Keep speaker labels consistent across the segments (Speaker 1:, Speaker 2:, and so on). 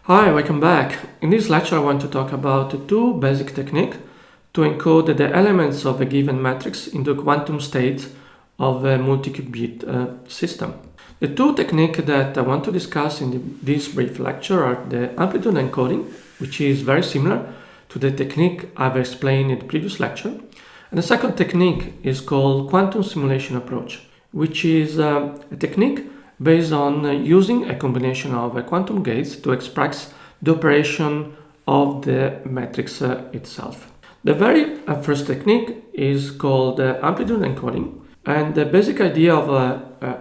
Speaker 1: Hi, welcome back. In this lecture I want to talk about two basic techniques to encode the elements of a given matrix into a quantum state of a multi-qubit system. The two techniques that I want to discuss in this brief lecture are the amplitude encoding, which is very similar to the technique I've explained in the previous lecture. And the second technique is called quantum simulation approach, which is a technique based on using a combination of quantum gates to express the operation of the matrix itself. The very first technique is called amplitude encoding, and the basic idea of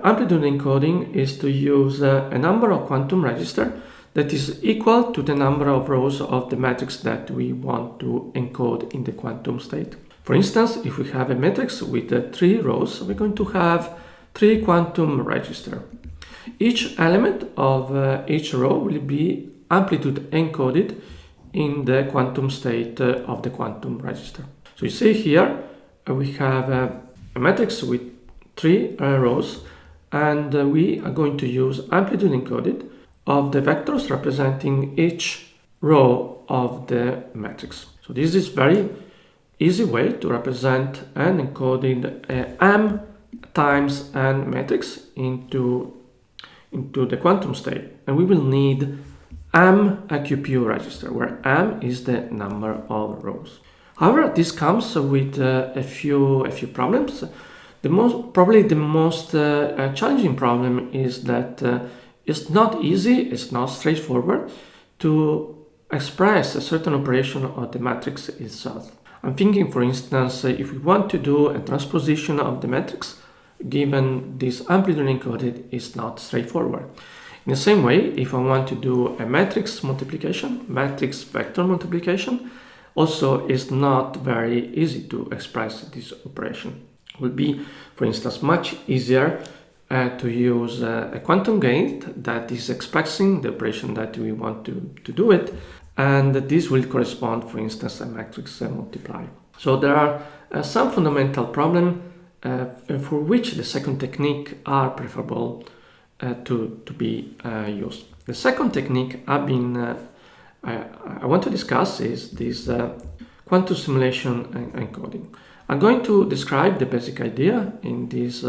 Speaker 1: amplitude encoding is to use a number of quantum registers that is equal to the number of rows of the matrix that we want to encode in the quantum state. For instance, if we have a matrix with 3 rows, we're going to have 3 quantum registers. Each element of each row will be amplitude encoded in the quantum state of the quantum register. So you see here we have a matrix with 3 rows, and we are going to use amplitude encoded of the vectors representing each row of the matrix. So this is very easy way to represent and encoding m times n matrix into the quantum state, and we will need m a QPU register, where m is the number of rows. However, this comes with a few problems. Probably the most challenging problem is that it's not easy, it's not straightforward to express a certain operation of the matrix itself. I'm thinking, for instance, if we want to do a transposition of the matrix, given this amplitude encoded, is not straightforward. In the same way, if I want to do a matrix multiplication, matrix vector multiplication, also is not very easy to express this operation. It will be, for instance, much easier to use a quantum gate that is expressing the operation that we want to do it, and this will correspond, for instance, a matrix multiply. So there are some fundamental problems for which the second technique are preferable to be used. The second technique I want to discuss is this quantum simulation encoding. I'm going to describe the basic idea in these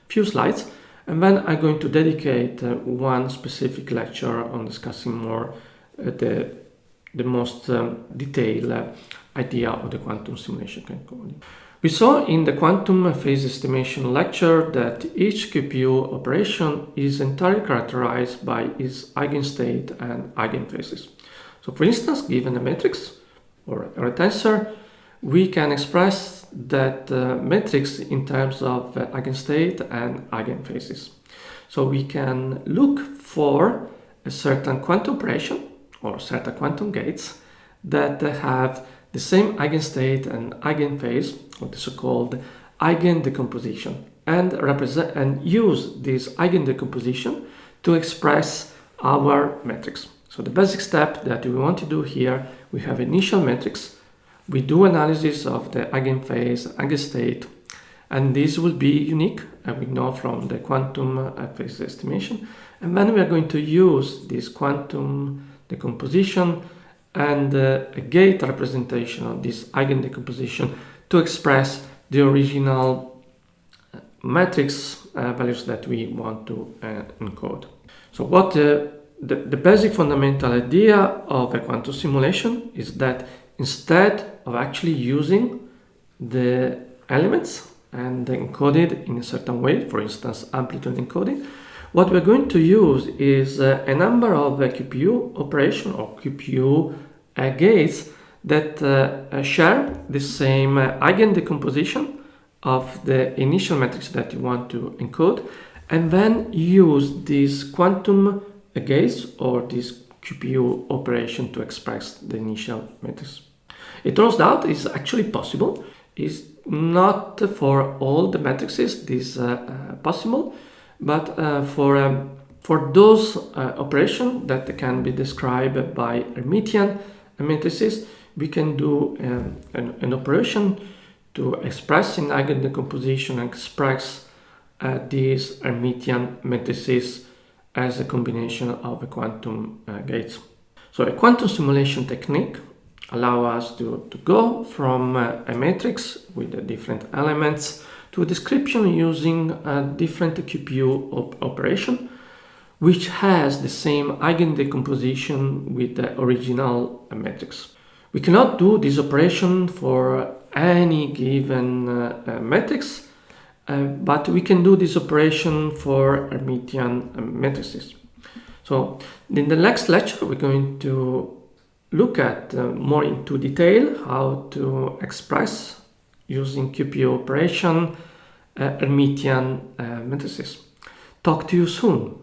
Speaker 1: few slides, and then I'm going to dedicate one specific lecture on discussing more the most detailed idea of the quantum simulation encoding. We saw in the quantum phase estimation lecture that each QPU operation is entirely characterized by its eigenstate and eigenphases. So for instance, given a matrix or a tensor, we can express that matrix in terms of eigenstate and eigenphases. So we can look for a certain quantum operation or certain quantum gates that have the same eigenstate and eigenphase, or the so-called eigendecomposition, and use this eigendecomposition to express our matrix. So the basic step that we want to do here, we have initial matrix, we do analysis of the eigenphase, eigenstate, and this will be unique, and we know from the quantum phase estimation, and then we are going to use this quantum decomposition and a gate representation of this eigendecomposition to express the original matrix values that we want to encode. So what the basic fundamental idea of a quantum simulation is that instead of actually using the elements and encoded in a certain way, for instance amplitude encoding, what we're going to use is a number of QPU operation or QPU gates that share the same eigendecomposition of the initial matrix that you want to encode, and then use these quantum gates or this QPU operation to express the initial matrix. It turns out it's actually possible. It's not for all the matrices this possible, but for those operations that can be described by Hermitian matrices, we can do an operation to express in eigendecomposition and express these Hermitian matrices as a combination of quantum gates. So a quantum simulation technique allows us to go from a matrix with different elements to a description using a different QPU operation, which has the same eigendecomposition with the original matrix. We cannot do this operation for any given matrix, but we can do this operation for Hermitian matrices. So in the next lecture, we're going to look at more into detail how to express using QPU operation Hermitian matrices. Talk to you soon.